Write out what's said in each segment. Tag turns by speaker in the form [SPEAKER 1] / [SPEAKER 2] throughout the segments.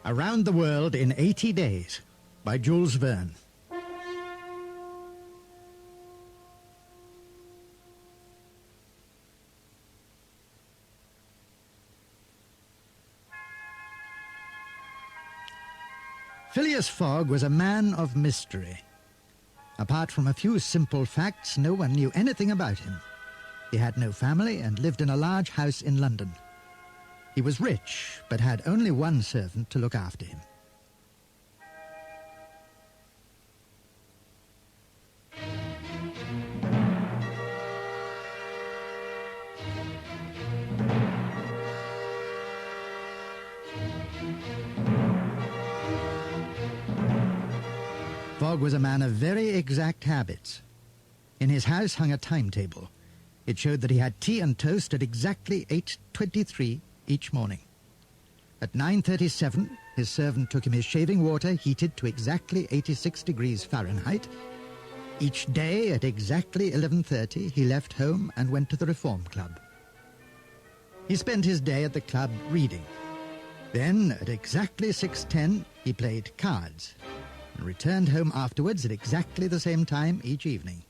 [SPEAKER 1] Around the World in 80 Days by Jules Verne. Phileas Fogg was a man of mystery. Apart from a few simple facts, no one knew anything about him. He had no family and lived in a large house in London. He was rich, but had only one servant to look after him. Fogg was a man of very exact habits. In his house hung a timetable. It showed that he had tea and toast at exactly 8:23 each morning. At 9:37, his servant took him his shaving water heated to exactly 86 degrees Fahrenheit. Each day at exactly 11:30, he left home and went to the Reform Club. He spent his day at the club reading. Then, at exactly 6:10, he played cards and returned home afterwards at exactly the same time each evening.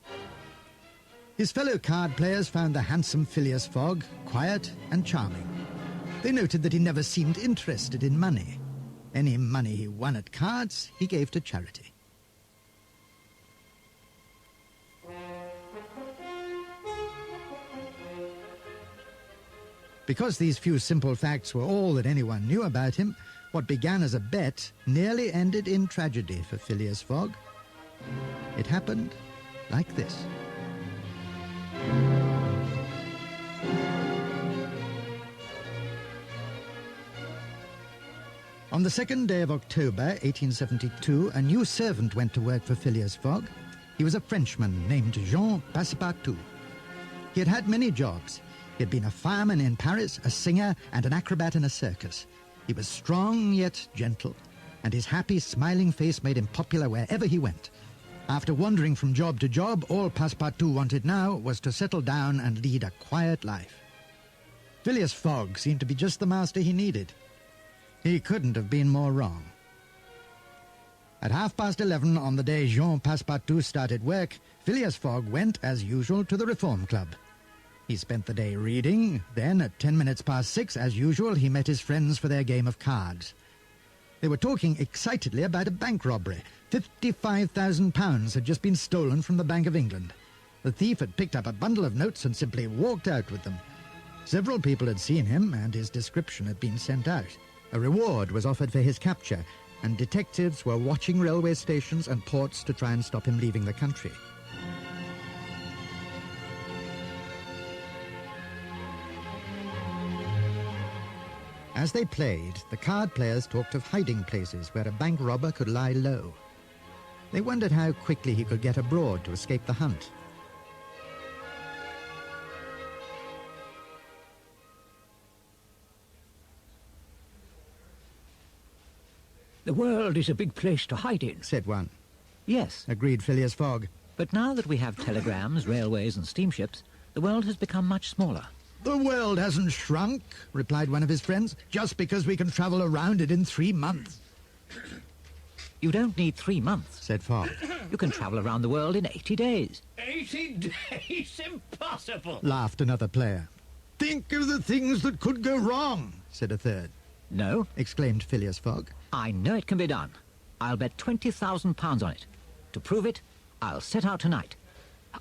[SPEAKER 1] His fellow card players found the handsome Phileas Fogg quiet and charming. They noted that he never seemed interested in money. Any money he won at cards, he gave to charity. Because these few simple facts were all that anyone knew about him, what began as a bet nearly ended in tragedy for Phileas Fogg. It happened like this. On the 2nd day of October, 1872, a new servant went to work for Phileas Fogg. He was a Frenchman named Jean Passepartout. He had had many jobs. He had been a fireman in Paris, a singer, and an acrobat in a circus. He was strong yet gentle, and his happy, smiling face made him popular wherever he went. After wandering from job to job, all Passepartout wanted now was to settle down and lead a quiet life. Phileas Fogg seemed to be just the master he needed. He couldn't have been more wrong. At 11:30 on the day Jean Passepartout started work, Phileas Fogg went, as usual, to the Reform Club. He spent the day reading. Then, at 6:10, as usual, he met his friends for their game of cards. They were talking excitedly about a bank robbery. £55,000 had just been stolen from the Bank of England. The thief had picked up a bundle of notes and simply walked out with them. Several people had seen him, and his description had been sent out. A reward was offered for his capture, and detectives were watching railway stations and ports to try and stop him leaving the country. As they played, the card players talked of hiding places where a bank robber could lie low. They wondered how quickly he could get abroad to escape the hunt.
[SPEAKER 2] The world is a big place to hide in,
[SPEAKER 1] said one.
[SPEAKER 2] Yes,
[SPEAKER 1] Agreed Phileas Fogg.
[SPEAKER 2] but now that we have telegrams, railways and steamships, the world has become much smaller.
[SPEAKER 1] The world hasn't shrunk, replied one of his friends, just because we can travel around it in 3 months.
[SPEAKER 2] You don't need 3 months.
[SPEAKER 1] Said Fogg.
[SPEAKER 2] You can travel around the world in 80 days.
[SPEAKER 3] 80 days? Impossible!
[SPEAKER 1] Laughed another player. Think of the things that could go wrong, said a third.
[SPEAKER 2] No,
[SPEAKER 1] Exclaimed Phileas Fogg.
[SPEAKER 2] I know it can be done. I'll bet £20,000 on it. To prove it, I'll set out tonight.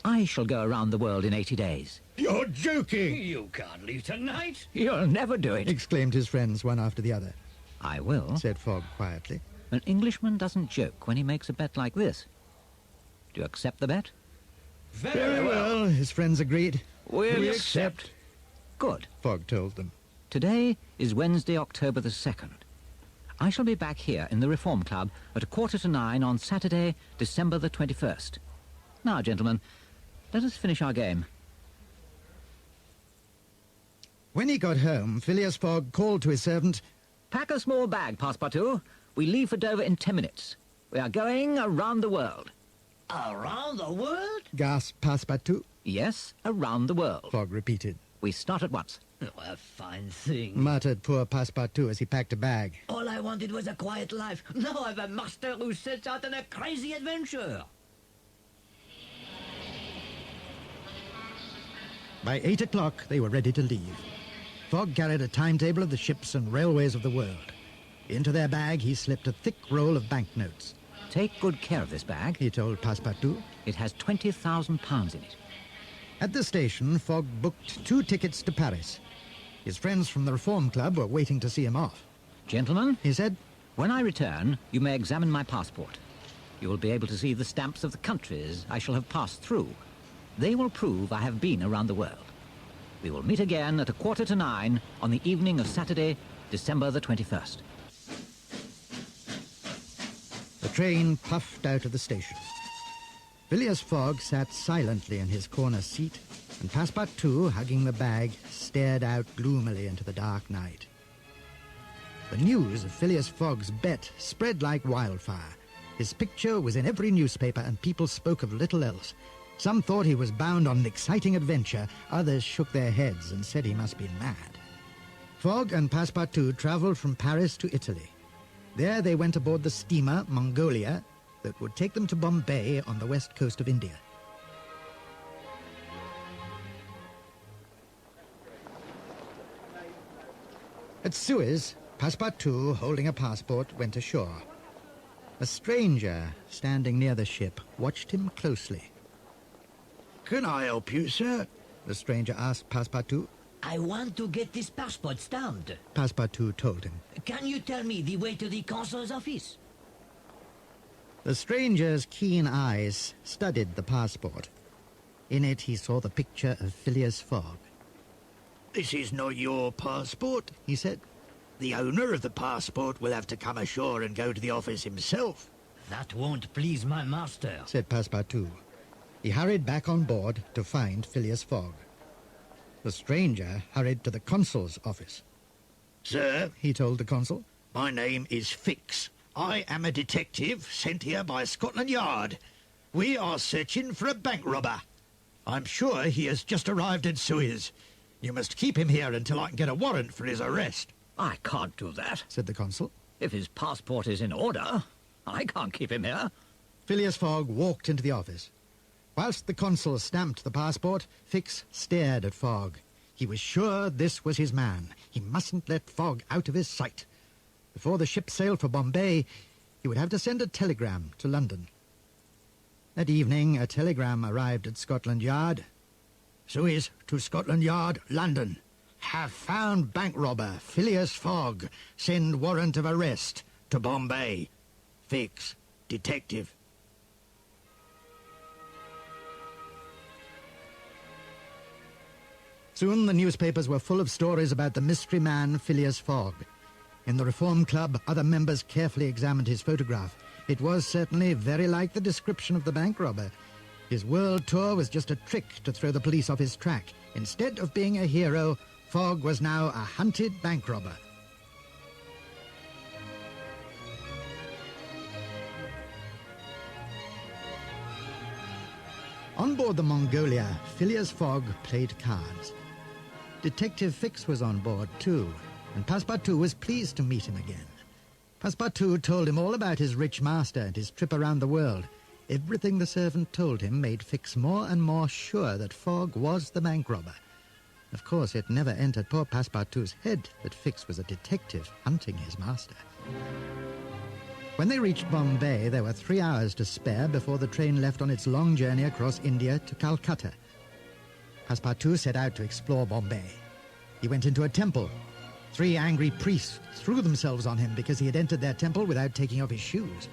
[SPEAKER 2] I shall go around the world in 80 days.
[SPEAKER 1] You're joking,
[SPEAKER 3] You can't leave tonight.
[SPEAKER 2] You'll never do it.
[SPEAKER 1] exclaimed his friends one after the other,
[SPEAKER 2] I will.
[SPEAKER 1] said Fogg quietly.
[SPEAKER 2] An Englishman doesn't joke when he makes a bet like this. Do you accept the bet?
[SPEAKER 3] Very well.
[SPEAKER 1] His friends agreed.
[SPEAKER 2] We
[SPEAKER 3] accept.
[SPEAKER 2] Good.
[SPEAKER 1] Fogg told them.
[SPEAKER 2] Today is Wednesday, October the 2nd. I shall be back here in the Reform Club at 9:15 on Saturday, December the 21st. Now, gentlemen, let us finish our game.
[SPEAKER 1] When he got home, Phileas Fogg called to his servant.
[SPEAKER 2] Pack a small bag, Passepartout. We leave for Dover in 10 minutes. We are going around the world.
[SPEAKER 3] Around the world?
[SPEAKER 1] Gasped Passepartout.
[SPEAKER 2] Yes, around the world.
[SPEAKER 1] Fogg repeated.
[SPEAKER 2] We start at once.
[SPEAKER 3] Oh, a fine thing.
[SPEAKER 1] muttered poor Passepartout as he packed a bag.
[SPEAKER 3] All I wanted was a quiet life. Now I've a master who sets out on a crazy adventure.
[SPEAKER 1] By 8 o'clock, they were ready to leave. Fogg carried a timetable of the ships and railways of the world. Into their bag, he slipped a thick roll of banknotes.
[SPEAKER 2] Take good care of this bag.
[SPEAKER 1] He told Passepartout.
[SPEAKER 2] It has £20,000 in it.
[SPEAKER 1] At the station, Fogg booked 2 tickets to Paris. His friends from the Reform Club were waiting to see him off.
[SPEAKER 2] Gentlemen,
[SPEAKER 1] He said,
[SPEAKER 2] when I return, you may examine my passport. You will be able to see the stamps of the countries I shall have passed through. They will prove I have been around the world. We will meet again at 8:45 on the evening of Saturday, December the 21st.
[SPEAKER 1] the train puffed out of the station. Phileas Fogg sat silently in his corner seat, and Passepartout, hugging the bag, stared out gloomily into the dark night. The news of Phileas Fogg's bet spread like wildfire. His picture was in every newspaper, and people spoke of little else. Some thought he was bound on an exciting adventure. Others shook their heads and said he must be mad. Fogg and Passepartout travelled from Paris to Italy. There they went aboard the steamer Mongolia that would take them to Bombay on the west coast of India. At Suez, Passepartout, holding a passport, went ashore. A stranger, standing near the ship, watched him closely.
[SPEAKER 4] Can I help you, sir?
[SPEAKER 1] The stranger asked Passepartout.
[SPEAKER 3] I want to get this passport stamped.
[SPEAKER 1] Passepartout told him.
[SPEAKER 3] Can you tell me the way to the consul's office?
[SPEAKER 1] The stranger's keen eyes studied the passport. In it he saw the picture of Phileas Fogg.
[SPEAKER 4] This is not your passport, he said. The owner of the passport will have to come ashore and go to the office himself.
[SPEAKER 3] That won't please my master.
[SPEAKER 1] Said Passepartout. He hurried back on board to find Phileas Fogg. The stranger hurried to the consul's office.
[SPEAKER 4] Sir,
[SPEAKER 1] He told the consul.
[SPEAKER 4] my name is Fix. I am a detective sent here by Scotland Yard. We are searching for a bank robber. I'm sure he has just arrived at Suez. You must keep him here until I can get a warrant for his arrest.
[SPEAKER 2] I can't do that.
[SPEAKER 1] Said the consul.
[SPEAKER 2] If his passport is in order, I can't keep him here.
[SPEAKER 1] Phileas Fogg walked into the office. Whilst the consul stamped the passport, Fix stared at Fogg. He was sure this was his man. He mustn't let Fogg out of his sight. Before the ship sailed for Bombay, he would have to send a telegram to London. That evening, a telegram arrived at Scotland Yard.
[SPEAKER 4] Suez to Scotland Yard, London.
[SPEAKER 1] Have found bank robber Phileas Fogg. Send warrant of arrest to Bombay.
[SPEAKER 4] Fix, detective.
[SPEAKER 1] Soon the newspapers were full of stories about the mystery man Phileas Fogg. In the Reform Club, other members carefully examined his photograph. It was certainly very like the description of the bank robber. His world tour was just a trick to throw the police off his track. Instead of being a hero, Fogg was now a hunted bank robber. On board the Mongolia, Phileas Fogg played cards. Detective Fix was on board too, and Passepartout was pleased to meet him again. Passepartout told him all about his rich master and his trip around the world. Everything the servant told him made Fix more and more sure that Fogg was the bank robber. Of course, it never entered poor Passepartout's head that Fix was a detective hunting his master. When they reached Bombay, there were 3 hours to spare before the train left on its long journey across India to Calcutta. Passepartout set out to explore Bombay. He went into a temple. 3 angry priests threw themselves on him because he had entered their temple without taking off his shoes.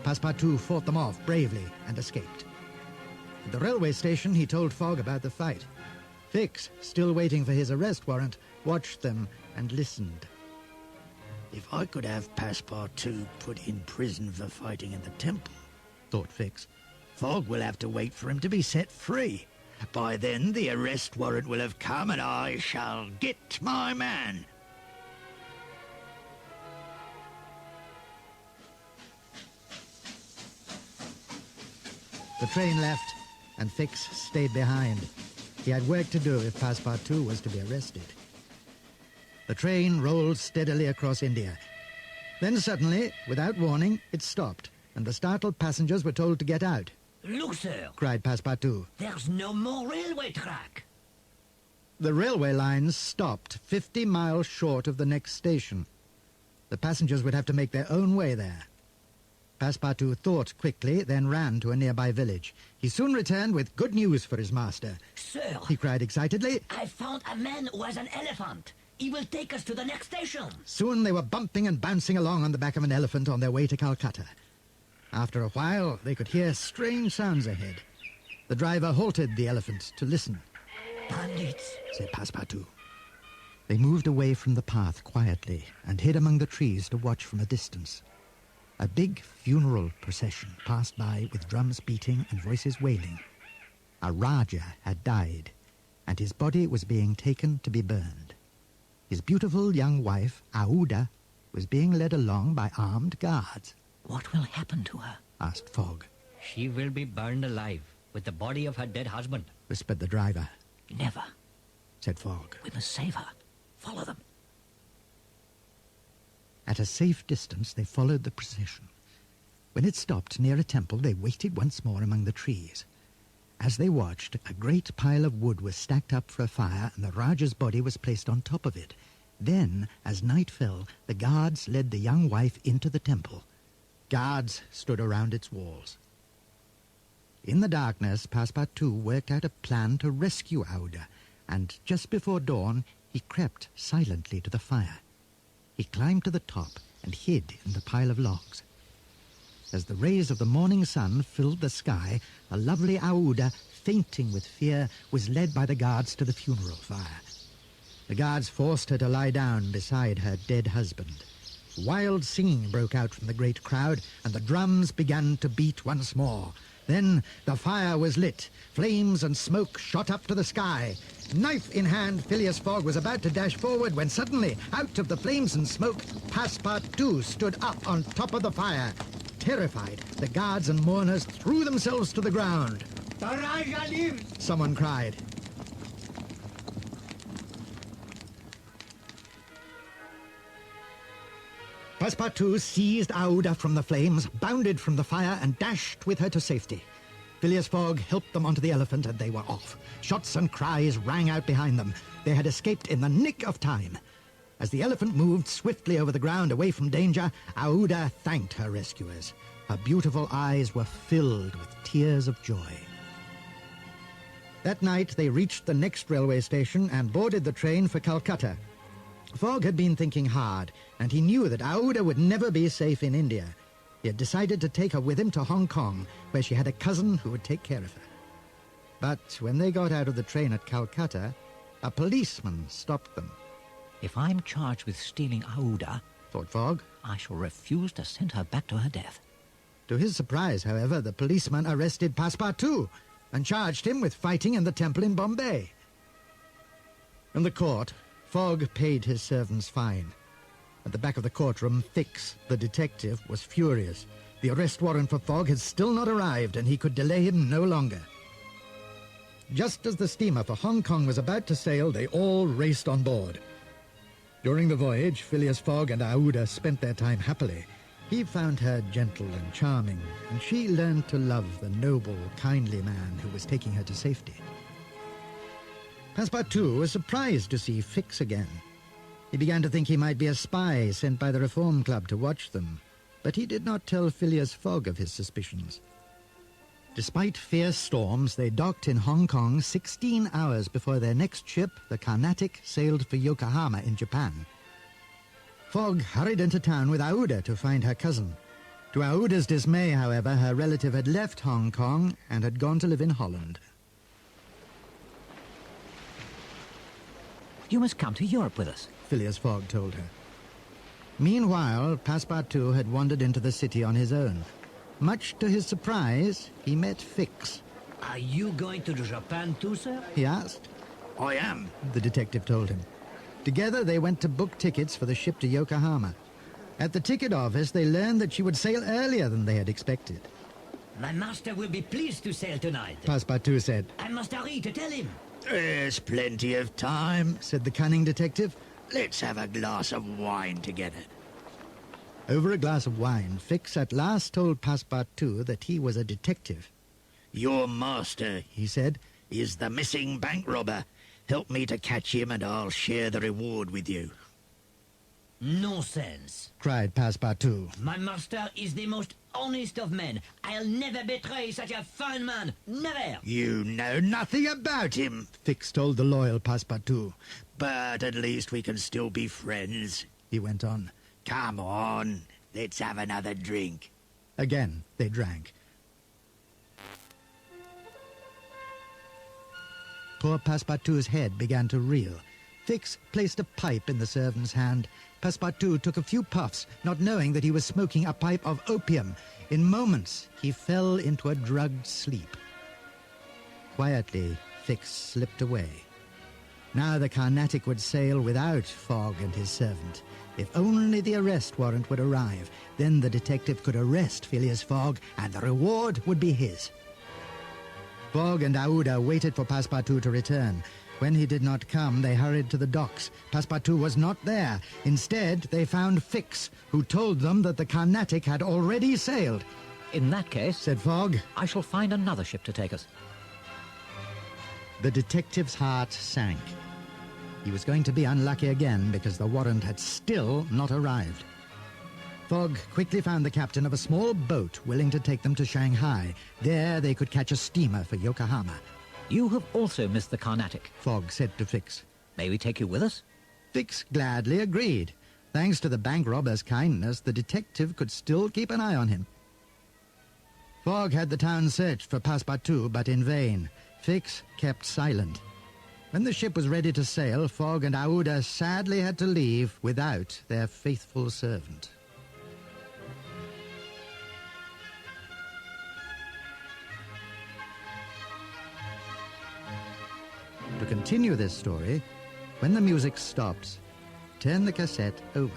[SPEAKER 1] Passepartout fought them off bravely and escaped. At the railway station, he told Fogg about the fight. Fix, still waiting for his arrest warrant, watched them and listened.
[SPEAKER 4] If I could have Passepartout put in prison for fighting in the temple,
[SPEAKER 1] Thought Fix.
[SPEAKER 4] Fogg will have to wait for him to be set free. By then, the arrest warrant will have come and I shall get my man.
[SPEAKER 1] The train left, and Fix stayed behind. He had work to do if Passepartout was to be arrested. The train rolled steadily across India. Then suddenly, without warning, it stopped, and the startled passengers were told to get out.
[SPEAKER 3] Look, sir.
[SPEAKER 1] Cried Passepartout.
[SPEAKER 3] There's no more railway track.
[SPEAKER 1] The railway lines stopped 50 miles short of the next station. The passengers would have to make their own way there. Passepartout thought quickly, then ran to a nearby village. He soon returned with good news for his master.
[SPEAKER 3] Sir,
[SPEAKER 1] He cried excitedly.
[SPEAKER 3] I found a man who has an elephant. He will take us to the next station.
[SPEAKER 1] Soon they were bumping and bouncing along on the back of an elephant on their way to Calcutta. After a while, they could hear strange sounds ahead. The driver halted the elephant to listen.
[SPEAKER 3] Bandits,
[SPEAKER 1] Said Passepartout. They moved away from the path quietly and hid among the trees to watch from a distance. A big funeral procession passed by with drums beating and voices wailing. A Raja had died, and his body was being taken to be burned. His beautiful young wife, Aouda, was being led along by armed guards.
[SPEAKER 2] What will happen to her?
[SPEAKER 1] Asked Fogg,
[SPEAKER 3] she will be burned alive with the body of her dead husband.
[SPEAKER 1] whispered the driver.
[SPEAKER 2] Never.
[SPEAKER 1] Said Fogg.
[SPEAKER 2] We must save her. Follow them.
[SPEAKER 1] At a safe distance, they followed the procession. When it stopped near a temple, they waited once more among the trees. As they watched, a great pile of wood was stacked up for a fire, and the Raja's body was placed on top of it. Then, as night fell, the guards led the young wife into the temple. Guards stood around its walls. In the darkness, Passepartout worked out a plan to rescue Aouda, and just before dawn, he crept silently to the fire. He climbed to the top and hid in the pile of logs. As the rays of the morning sun filled the sky, a lovely Aouda, fainting with fear, was led by the guards to the funeral fire. The guards forced her to lie down beside her dead husband. Wild singing broke out from the great crowd, and the drums began to beat once more. Then the fire was lit. Flames and smoke shot up to the sky. Knife in hand, Phileas Fogg was about to dash forward when suddenly, out of the flames and smoke, Passepartout stood up on top of the fire. Terrified, the guards and mourners threw themselves to the ground.
[SPEAKER 3] The Raja lives!
[SPEAKER 1] Someone cried. Passepartout seized Aouda from the flames, bounded from the fire, and dashed with her to safety. Phileas Fogg helped them onto the elephant, and they were off. Shots and cries rang out behind them. They had escaped in the nick of time. As the elephant moved swiftly over the ground away from danger, Aouda thanked her rescuers. Her beautiful eyes were filled with tears of joy. That night they reached the next railway station and boarded the train for Calcutta. Fogg had been thinking hard, and he knew that Aouda would never be safe in India. He had decided to take her with him to Hong Kong, where she had a cousin who would take care of her. But when they got out of the train at Calcutta, a policeman stopped them.
[SPEAKER 2] If I'm charged with stealing Aouda,
[SPEAKER 1] Thought Fogg.
[SPEAKER 2] I shall refuse to send her back to her death.
[SPEAKER 1] To his surprise, however, the policeman arrested Passepartout and charged him with fighting in the temple in Bombay. In the court, Fogg paid his servant's fine. At the back of the courtroom, Fix, the detective, was furious. The arrest warrant for Fogg had still not arrived, and he could delay him no longer. Just as the steamer for Hong Kong was about to sail, they all raced on board. During the voyage, Phileas Fogg and Aouda spent their time happily. He found her gentle and charming, and she learned to love the noble, kindly man who was taking her to safety. Passepartout was surprised to see Fix again. He began to think he might be a spy sent by the Reform Club to watch them, but he did not tell Phileas Fogg of his suspicions. Despite fierce storms, they docked in Hong Kong 16 hours before their next ship, the Carnatic, sailed for Yokohama in Japan. Fogg hurried into town with Aouda to find her cousin. To Aouda's dismay, however, her relative had left Hong Kong and had gone to live in Holland.
[SPEAKER 2] You must come to Europe with us.
[SPEAKER 1] Phileas Fogg told her. Meanwhile, Passepartout had wandered into the city on his own. Much to his surprise, he met Fix.
[SPEAKER 3] Are you going to Japan too, sir?
[SPEAKER 1] He asked.
[SPEAKER 4] I am.
[SPEAKER 1] The detective told him. Together they went to book tickets for the ship to Yokohama. At the ticket office, they learned that she would sail earlier than they had expected.
[SPEAKER 3] My master will be pleased to sail tonight.
[SPEAKER 1] Passepartout said.
[SPEAKER 3] I must hurry to tell him.
[SPEAKER 4] There's plenty of time.
[SPEAKER 1] Said the cunning detective.
[SPEAKER 4] Let's have a glass of wine together.
[SPEAKER 1] Over a glass of wine, Fix at last told Passepartout that he was a detective.
[SPEAKER 4] Your master, he said, is the missing bank robber. Help me to catch him and I'll share the reward with you.
[SPEAKER 3] Nonsense.
[SPEAKER 1] Cried Passepartout.
[SPEAKER 3] My master is the most honest of men. I'll never betray such a fine man. Never.
[SPEAKER 4] You know nothing about him,
[SPEAKER 1] Fix told the loyal Passepartout.
[SPEAKER 4] but at least we can still be friends.
[SPEAKER 1] He went on.
[SPEAKER 4] Come on, let's have another drink.
[SPEAKER 1] Again they drank. Poor Passepartout's head began to reel. Fix placed a pipe in the servant's hand. Passepartout took a few puffs, not knowing that he was smoking a pipe of opium. In moments, he fell into a drugged sleep. Quietly, Fix slipped away. Now the Carnatic would sail without Fogg and his servant. If only the arrest warrant would arrive, then the detective could arrest Phileas Fogg, and the reward would be his. Fogg and Aouda waited for Passepartout to return. When he did not come, they hurried to the docks. Passepartout was not there. Instead, they found Fix, who told them that the Carnatic had already sailed.
[SPEAKER 2] In that case,
[SPEAKER 1] Said Fogg.
[SPEAKER 2] I shall find another ship to take us.
[SPEAKER 1] The detective's heart sank. He was going to be unlucky again because the warrant had still not arrived. Fogg quickly found the captain of a small boat willing to take them to Shanghai. There they could catch a steamer for Yokohama.
[SPEAKER 2] You have also missed the Carnatic.
[SPEAKER 1] Fogg said to Fix.
[SPEAKER 2] May we take you with us?
[SPEAKER 1] Fix gladly agreed. Thanks to the bank robber's kindness, the detective could still keep an eye on him. Fogg had the town searched for Passepartout, but in vain. Fix kept silent. When the ship was ready to sail, Fogg and Aouda sadly had to leave without their faithful servant. To continue this story, when the music stops, turn the cassette over.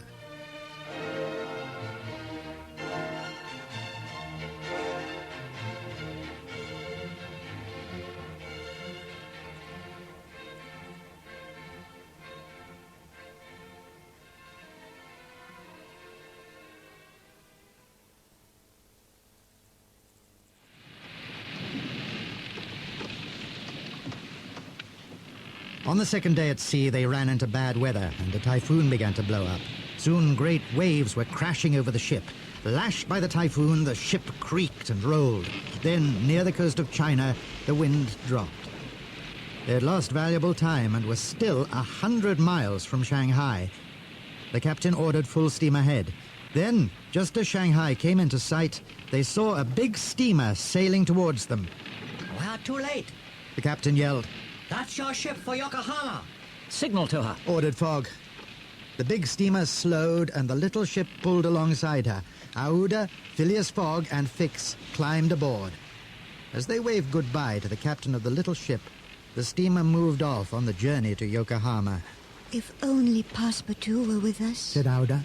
[SPEAKER 1] On the second day at sea, they ran into bad weather, and a typhoon began to blow up. Soon great waves were crashing over the ship. Lashed by the typhoon, the ship creaked and rolled. Then, near the coast of China, the wind dropped. They had lost valuable time and were still 100 miles from Shanghai. The captain ordered full steam ahead. Then, just as Shanghai came into sight, they saw a big steamer sailing towards them.
[SPEAKER 3] We're too late.
[SPEAKER 1] The captain yelled.
[SPEAKER 3] That's your ship for Yokohama.
[SPEAKER 2] Signal to her.
[SPEAKER 1] Ordered Fogg. The big steamer slowed and the little ship pulled alongside her. Aouda, Phileas Fogg and Fix climbed aboard. As they waved goodbye to the captain of the little ship, the steamer moved off on the journey to Yokohama.
[SPEAKER 5] If only Passepartout were with us.
[SPEAKER 1] Said Aouda.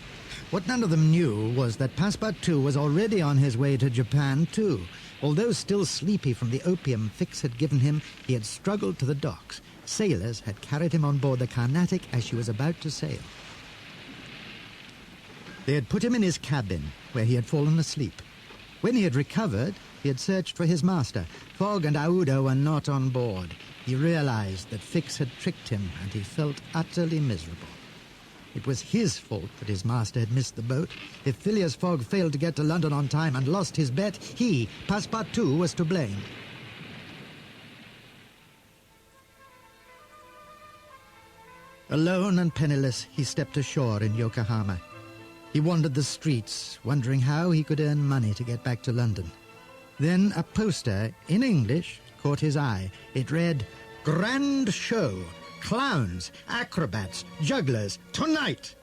[SPEAKER 1] What none of them knew was that Passepartout was already on his way to Japan too. Although still sleepy from the opium Fix had given him, he had struggled to the docks. Sailors had carried him on board the Carnatic as she was about to sail. They had put him in his cabin, where he had fallen asleep. When he had recovered, he had searched for his master. Fogg and Aouda were not on board. He realized that Fix had tricked him, and he felt utterly miserable. It was his fault that his master had missed the boat. If Phileas Fogg failed to get to London on time and lost his bet, he, Passepartout, was to blame. Alone and penniless, he stepped ashore in Yokohama. He wandered the streets, wondering how he could earn money to get back to London. Then a poster, in English, caught his eye. It read, "Grand Show. Clowns, acrobats, jugglers, tonight!"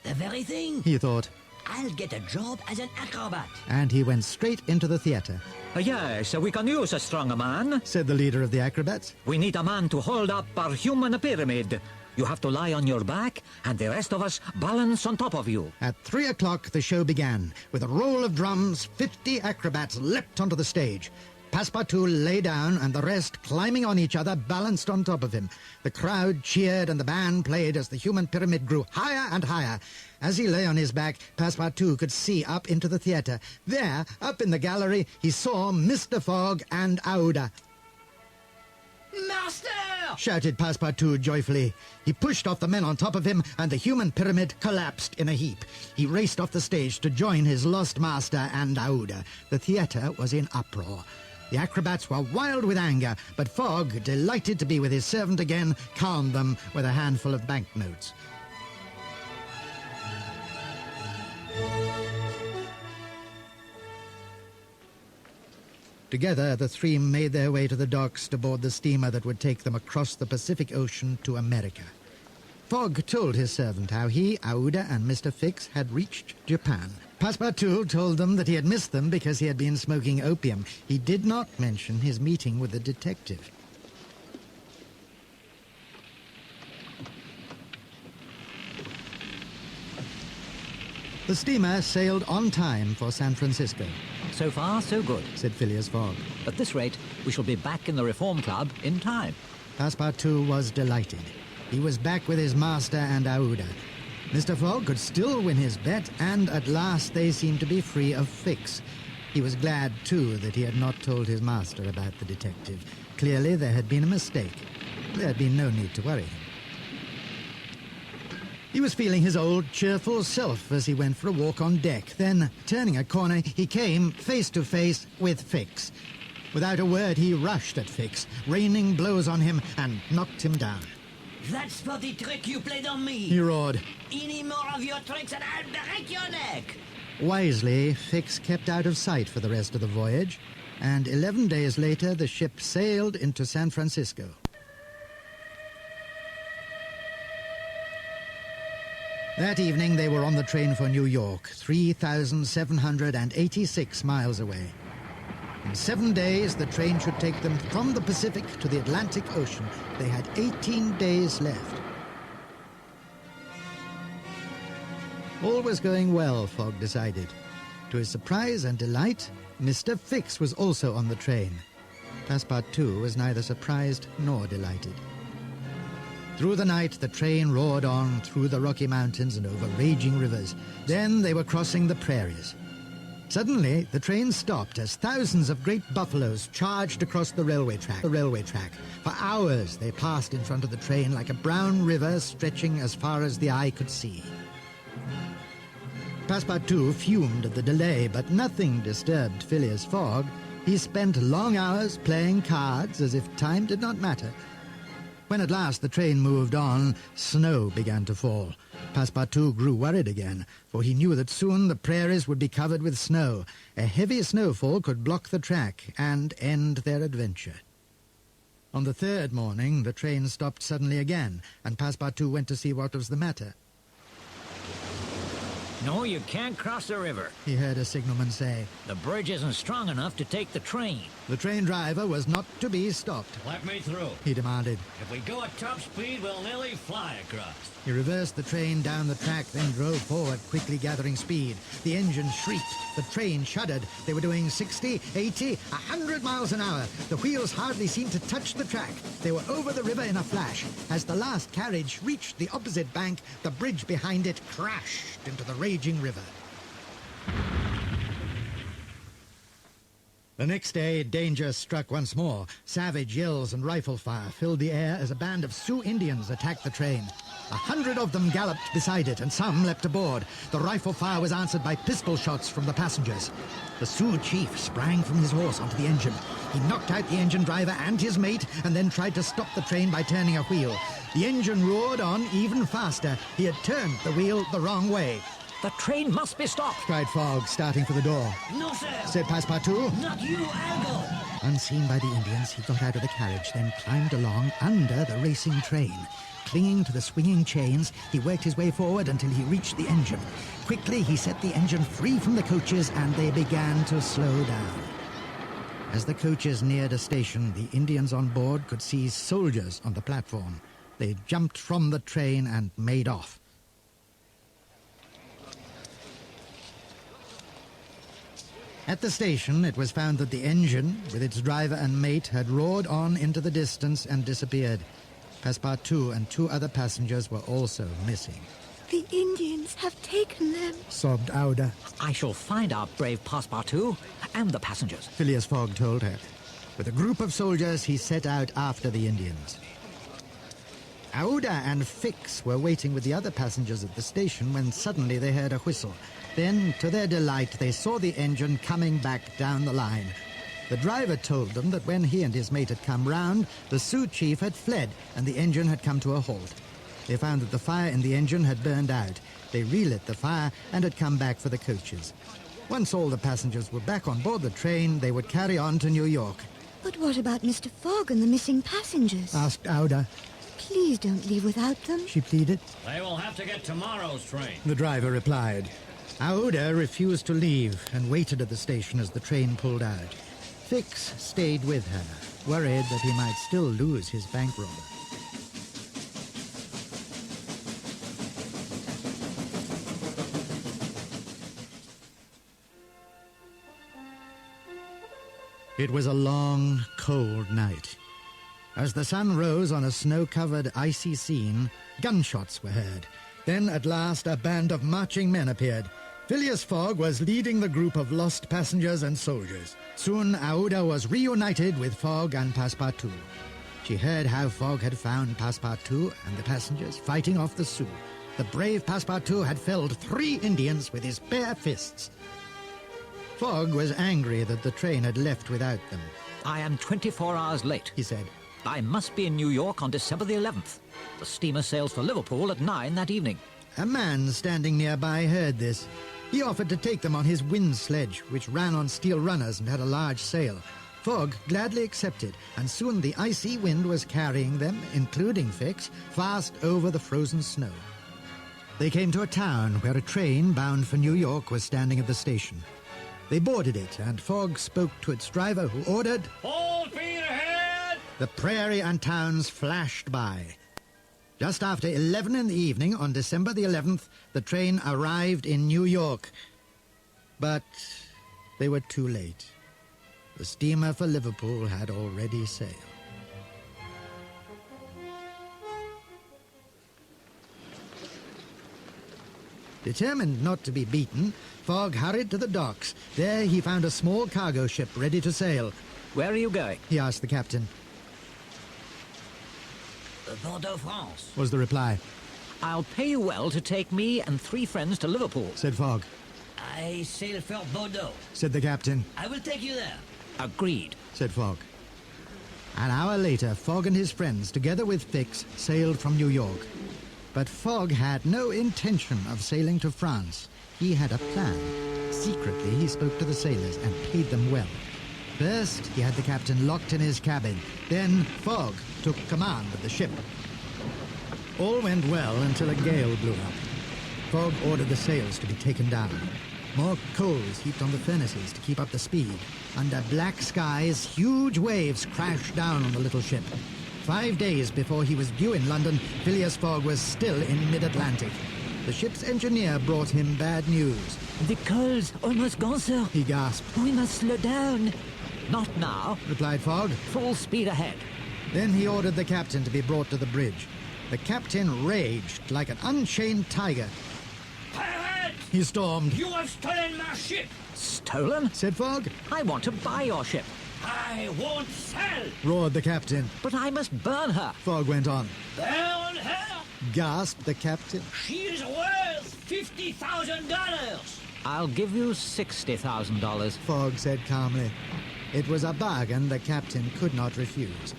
[SPEAKER 3] The very thing.
[SPEAKER 1] He thought,
[SPEAKER 3] I'll get a job as an acrobat.
[SPEAKER 1] and he went straight into the theatre.
[SPEAKER 2] Yes, we can use a strong man.
[SPEAKER 1] Said the leader of the acrobats.
[SPEAKER 2] We need a man to hold up our human pyramid. You have to lie on your back, and the rest of us balance on top of you.
[SPEAKER 1] At 3 o'clock, the show began. With a roll of drums, 50 acrobats leapt onto the stage. Passepartout lay down, and the rest, climbing on each other, balanced on top of him. The crowd cheered, and the band played as the human pyramid grew higher and higher. As he lay on his back, Passepartout could see up into the theatre. There, up in the gallery, he saw Mr. Fogg and Aouda.
[SPEAKER 3] Master!
[SPEAKER 1] Shouted Passepartout joyfully. He pushed off the men on top of him, and the human pyramid collapsed in a heap. He raced off the stage to join his lost master and Aouda. The theatre was in uproar. The acrobats were wild with anger, but Fogg, delighted to be with his servant again, calmed them with a handful of banknotes. Together, the three made their way to the docks to board the steamer that would take them across the Pacific Ocean to America. Fogg told his servant how he, Aouda, and Mr. Fix had reached Japan. Passepartout told them that he had missed them because he had been smoking opium. He did not mention his meeting with the detective. The steamer sailed on time for San Francisco.
[SPEAKER 2] So far, so good.
[SPEAKER 1] Said Phileas Fogg.
[SPEAKER 2] At this rate, we shall be back in the Reform Club in time.
[SPEAKER 1] Passepartout was delighted. He was back with his master and Aouda. Mr. Fogg could still win his bet, and at last they seemed to be free of Fix. He was glad, too, that he had not told his master about the detective. Clearly, there had been a mistake. There had been no need to worry him. He was feeling his old, cheerful self as he went for a walk on deck. Then, turning a corner, he came face to face with Fix. Without a word, he rushed at Fix, raining blows on him, and knocked him down.
[SPEAKER 3] That's for the trick you played on me.
[SPEAKER 1] He roared.
[SPEAKER 3] Any more of your tricks and I'll break your neck.
[SPEAKER 1] Wisely, Fix kept out of sight for the rest of the voyage, and 11 days later the ship sailed into San Francisco. That evening they were on the train for New York, 3,786 miles away. In 7 days, the train should take them from the Pacific to the Atlantic Ocean. They had 18 days left. All was going well, Fogg decided. To his surprise and delight, Mr. Fix was also on the train. Passepartout was neither surprised nor delighted. Through the night, the train roared on through the Rocky Mountains and over raging rivers. Then they were crossing the prairies. Suddenly, the train stopped as thousands of great buffaloes charged across the railway track. For hours, they passed in front of the train like a brown river stretching as far as the eye could see. Passepartout fumed at the delay, but nothing disturbed Phileas Fogg. He spent long hours playing cards as if time did not matter. When at last the train moved on, snow began to fall. Passepartout grew worried again, for he knew that soon the prairies would be covered with snow. A heavy snowfall could block the track and end their adventure. On the third morning, the train stopped suddenly again, and Passepartout went to see what was the matter.
[SPEAKER 6] No, you can't cross the river.
[SPEAKER 1] He heard a signalman say.
[SPEAKER 6] The bridge isn't strong enough to take the train.
[SPEAKER 1] The train driver was not to be stopped.
[SPEAKER 7] Let me through.
[SPEAKER 1] He demanded.
[SPEAKER 7] If we go at top speed, we'll nearly fly across.
[SPEAKER 1] He reversed the train down the track, then drove forward, quickly gathering speed. The engine shrieked. The train shuddered. They were doing 60, 80, 100 miles an hour. The wheels hardly seemed to touch the track. They were over the river in a flash. As the last carriage reached the opposite bank, the bridge behind it crashed into the raging river. The next day, danger struck once more. Savage yells and rifle fire filled the air as a band of Sioux Indians attacked the train. 100 of them galloped beside it, and some leapt aboard. The rifle fire was answered by pistol shots from the passengers. The Sioux chief sprang from his horse onto the engine. He knocked out the engine driver and his mate, and then tried to stop the train by turning a wheel. The engine roared on even faster. He had turned the wheel the wrong way.
[SPEAKER 6] The train must be stopped,
[SPEAKER 1] Cried Fogg, starting for the door.
[SPEAKER 3] No, sir.
[SPEAKER 1] Said Passepartout.
[SPEAKER 3] Not you, I'll go.
[SPEAKER 1] Unseen by the Indians, he got out of the carriage, then climbed along under the racing train. Clinging to the swinging chains, he worked his way forward until he reached the engine. Quickly, he set the engine free from the coaches, and they began to slow down. As the coaches neared a station, the Indians on board could see soldiers on the platform. They jumped from the train and made off. At the station, it was found that the engine, with its driver and mate, had roared on into the distance and disappeared. Passepartout and 2 other passengers were also missing.
[SPEAKER 5] The Indians have taken them.
[SPEAKER 1] Sobbed Aouda.
[SPEAKER 6] I shall find our brave Passepartout and the passengers.
[SPEAKER 1] Phileas Fogg told her. With a group of soldiers, he set out after the Indians. Aouda and Fix were waiting with the other passengers at the station when suddenly they heard a whistle. Then, to their delight, they saw the engine coming back down the line. The driver told them that when he and his mate had come round, the Sioux chief had fled and the engine had come to a halt. They found that the fire in the engine had burned out. They relit the fire and had come back for the coaches. Once all the passengers were back on board the train, they would carry on to New York.
[SPEAKER 5] But what about Mr. Fogg and the missing passengers?
[SPEAKER 1] Asked Aouda.
[SPEAKER 5] Please don't leave without them.
[SPEAKER 1] She pleaded.
[SPEAKER 7] They will have to get tomorrow's train.
[SPEAKER 1] The driver replied. Aouda refused to leave and waited at the station as the train pulled out. Fix stayed with her, worried that he might still lose his bank robber. It was a long, cold night. As the sun rose on a snow-covered, icy scene, gunshots were heard. Then, at last, a band of marching men appeared. Phileas Fogg was leading the group of lost passengers and soldiers. Soon, Aouda was reunited with Fogg and Passepartout. She heard how Fogg had found Passepartout and the passengers fighting off the Sioux. The brave Passepartout had felled 3 Indians with his bare fists. Fogg was angry that the train had left without them.
[SPEAKER 6] I am 24 hours late,
[SPEAKER 1] He said.
[SPEAKER 6] I must be in New York on December the 11th. The steamer sails for Liverpool at 9 that evening.
[SPEAKER 1] A man standing nearby heard this. He offered to take them on his wind sledge, which ran on steel runners and had a large sail. Fogg gladly accepted, and soon the icy wind was carrying them, including Fix, fast over the frozen snow. They came to a town where a train bound for New York was standing at the station. They boarded it, and Fogg spoke to its driver, who ordered...
[SPEAKER 7] Full speed ahead!
[SPEAKER 1] The prairie and towns flashed by. Just after 11 in the evening, on December the 11th, the train arrived in New York. But they were too late. The steamer for Liverpool had already sailed. Determined not to be beaten, Fogg hurried to the docks. There he found a small cargo ship ready to sail.
[SPEAKER 6] Where are you going?
[SPEAKER 1] He asked the captain.
[SPEAKER 3] Bordeaux, France.
[SPEAKER 1] Was the reply.
[SPEAKER 6] I'll pay you well to take me and 3 friends to Liverpool.
[SPEAKER 1] Said Fogg.
[SPEAKER 3] I sail for Bordeaux.
[SPEAKER 1] Said the captain.
[SPEAKER 3] I will take you there.
[SPEAKER 6] Agreed.
[SPEAKER 1] Said Fogg. An hour later, Fogg and his friends, together with Fix, sailed from New York. But Fogg had no intention of sailing to France. He had a plan. Secretly, he spoke to the sailors and paid them well. First, he had the captain locked in his cabin. Then, Fogg took command of the ship. All went well until a gale blew up. Fogg ordered the sails to be taken down. More coals heaped on the furnaces to keep up the speed. Under black skies, huge waves crashed down on the little ship. 5 days before he was due in London, Phileas Fogg was still in mid-Atlantic. The ship's engineer brought him bad news.
[SPEAKER 6] The coal's almost gone, sir.
[SPEAKER 1] He gasped.
[SPEAKER 6] We must slow down. Not now.
[SPEAKER 1] Replied Fogg.
[SPEAKER 6] Full speed ahead.
[SPEAKER 1] Then he ordered the captain to be brought to the bridge. The captain raged like an unchained tiger.
[SPEAKER 7] Pirates!
[SPEAKER 1] He stormed.
[SPEAKER 7] You have stolen my ship!
[SPEAKER 6] Stolen?
[SPEAKER 1] Said Fogg.
[SPEAKER 6] I want to buy your ship.
[SPEAKER 7] I won't sell!
[SPEAKER 1] Roared the captain.
[SPEAKER 6] But I must burn her.
[SPEAKER 1] Fogg went on.
[SPEAKER 7] Burn her!
[SPEAKER 1] Gasped the captain.
[SPEAKER 7] She is worth $50,000!
[SPEAKER 6] I'll give you $60,000.
[SPEAKER 1] Fogg said calmly. It was a bargain the captain could not refuse.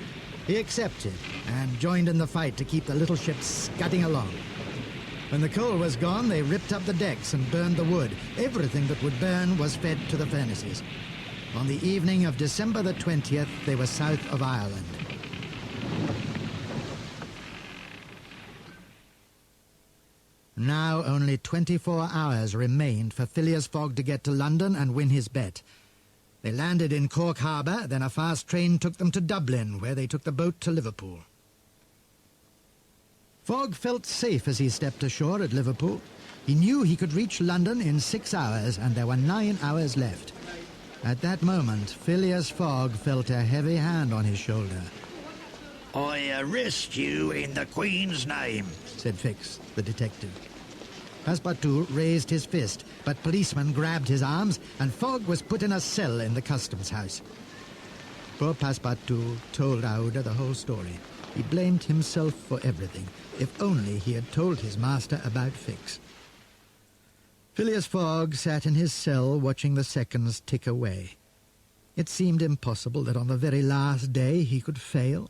[SPEAKER 1] He accepted and joined in the fight to keep the little ship scudding along. When the coal was gone, they ripped up the decks and burned the wood. Everything that would burn was fed to the furnaces. On the evening of December the 20th, they were south of Ireland. Now only 24 hours remained for Phileas Fogg to get to London and win his bet. They landed in Cork Harbour, then a fast train took them to Dublin, where they took the boat to Liverpool. Fogg felt safe as he stepped ashore at Liverpool. He knew he could reach London in 6 hours, and there were 9 hours left. At that moment, Phileas Fogg felt a heavy hand on his shoulder.
[SPEAKER 4] I arrest you in the Queen's name,
[SPEAKER 1] said Fix, the detective. Passepartout raised his fist, but policemen grabbed his arms, and Fogg was put in a cell in the customs house. Poor Passepartout told Aouda the whole story. He blamed himself for everything. If only he had told his master about Fix. Phileas Fogg sat in his cell watching the seconds tick away. It seemed impossible that on the very last day he could fail.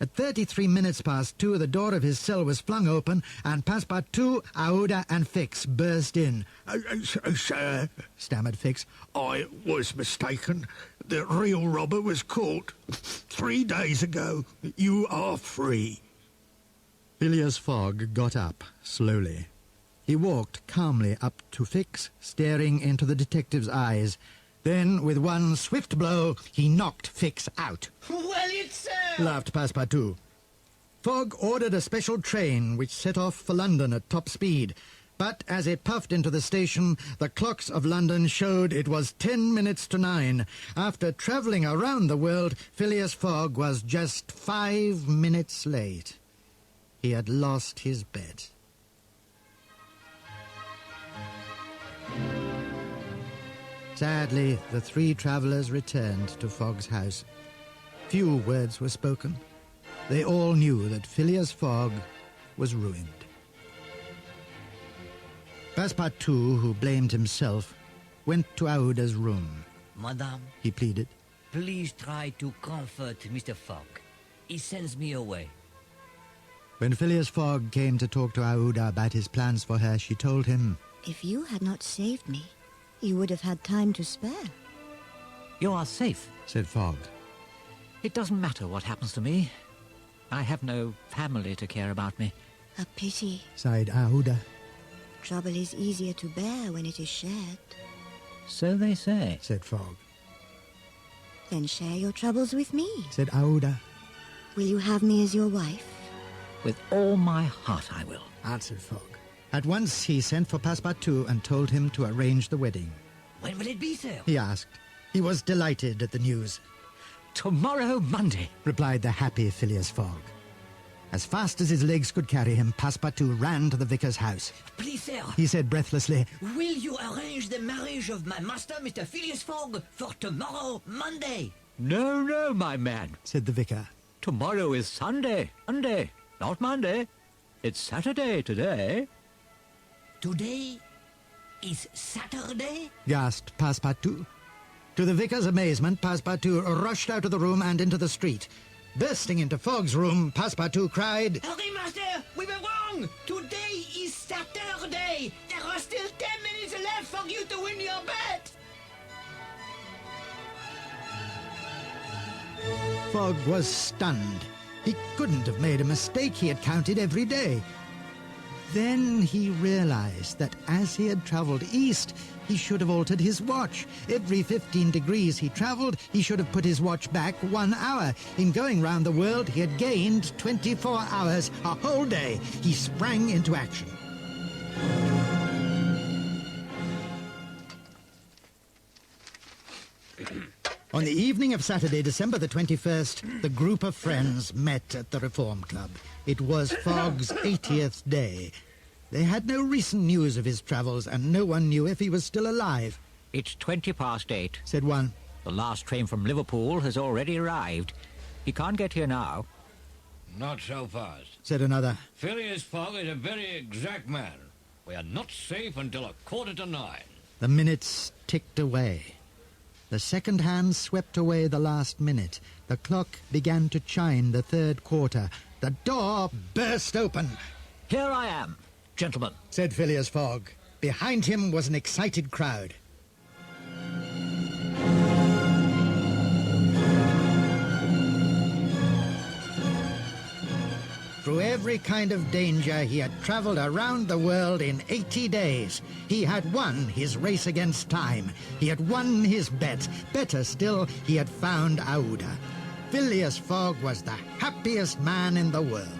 [SPEAKER 1] At 33 minutes past 2, the door of his cell was flung open, and Passepartout, Aouda, and Fix burst in.
[SPEAKER 4] Sir,
[SPEAKER 1] stammered Fix.
[SPEAKER 4] I was mistaken. The real robber was caught 3 days ago. You are free.
[SPEAKER 1] Phileas Fogg got up, slowly. He walked calmly up to Fix, staring into the detective's eyes. Then, with one swift blow, he knocked Fix out.
[SPEAKER 3] Well, it's
[SPEAKER 1] laughed Passepartout. Fogg ordered a special train which set off for London at top speed. But as it puffed into the station, the clocks of London showed it was 10 minutes to 9. After travelling around the world, Phileas Fogg was just 5 minutes late. He had lost his bet. Sadly, the three travellers returned to Fogg's house. Few words were spoken. They all knew that Phileas Fogg was ruined. Passepartout, who blamed himself, went to Aouda's room.
[SPEAKER 3] Madame,
[SPEAKER 1] He pleaded.
[SPEAKER 3] please try to comfort Mr. Fogg. He sends me away.
[SPEAKER 1] When Phileas Fogg came to talk to Aouda about his plans for her, she told him,
[SPEAKER 5] If you had not saved me, you would have had time to spare.
[SPEAKER 6] You are safe.
[SPEAKER 1] said Fogg.
[SPEAKER 6] It doesn't matter what happens to me. I have no family to care about me.
[SPEAKER 5] A pity.
[SPEAKER 1] Sighed Aouda.
[SPEAKER 5] Trouble is easier to bear when it is shared.
[SPEAKER 6] So they say.
[SPEAKER 1] Said Fogg.
[SPEAKER 5] Then share your troubles with me.
[SPEAKER 1] Said Aouda.
[SPEAKER 5] Will you have me as your wife?
[SPEAKER 6] With all my heart I will.
[SPEAKER 1] Answered Fogg. At once he sent for Passepartout and told him to arrange the wedding.
[SPEAKER 3] When will it be, sir?
[SPEAKER 1] He asked. He was delighted at the news,
[SPEAKER 6] Tomorrow, Monday.
[SPEAKER 1] replied the happy Phileas Fogg. As fast as his legs could carry him, Passepartout ran to the vicar's house.
[SPEAKER 3] Please, sir,
[SPEAKER 1] He said breathlessly,
[SPEAKER 3] will you arrange the marriage of my master, Mr. Phileas Fogg, for tomorrow, Monday?
[SPEAKER 6] No, no, my man.
[SPEAKER 1] said the vicar.
[SPEAKER 6] Tomorrow is Sunday. Sunday, not Monday. It's Saturday today.
[SPEAKER 3] Today is Saturday?
[SPEAKER 1] Gasped Passepartout. To the vicar's amazement, Passepartout rushed out of the room and into the street. Bursting into Fogg's room, Passepartout cried,
[SPEAKER 3] Hurry, master! We were wrong! Today is Saturday! There are still 10 minutes left for you to win your bet!
[SPEAKER 1] Fogg was stunned. He couldn't have made a mistake. He had counted every day. Then he realized that as he had traveled east, he should have altered his watch. Every 15 degrees he traveled, he should have put his watch back 1 hour. In going round the world, he had gained 24 hours, a whole day. He sprang into action. On the evening of Saturday, December the 21st, the group of friends met at the Reform Club. It was Fogg's 80th day. They had no recent news of his travels, and no one knew if he was still alive.
[SPEAKER 6] It's 8:20,
[SPEAKER 1] Said one.
[SPEAKER 6] The last train from Liverpool has already arrived. He can't get here now.
[SPEAKER 7] Not so fast.
[SPEAKER 1] Said another.
[SPEAKER 7] Phileas Fogg is a very exact man. We are not safe until 8:45.
[SPEAKER 1] The minutes ticked away. The second hand swept away the last minute. The clock began to chime the third quarter. The door burst open.
[SPEAKER 6] Here I am, gentlemen.
[SPEAKER 1] Said Phileas Fogg. Behind him was an excited crowd. Through every kind of danger, he had travelled around the world in 80 days. He had won his race against time. He had won his bet. Better still, he had found Aouda. Phileas Fogg was the happiest man in the world.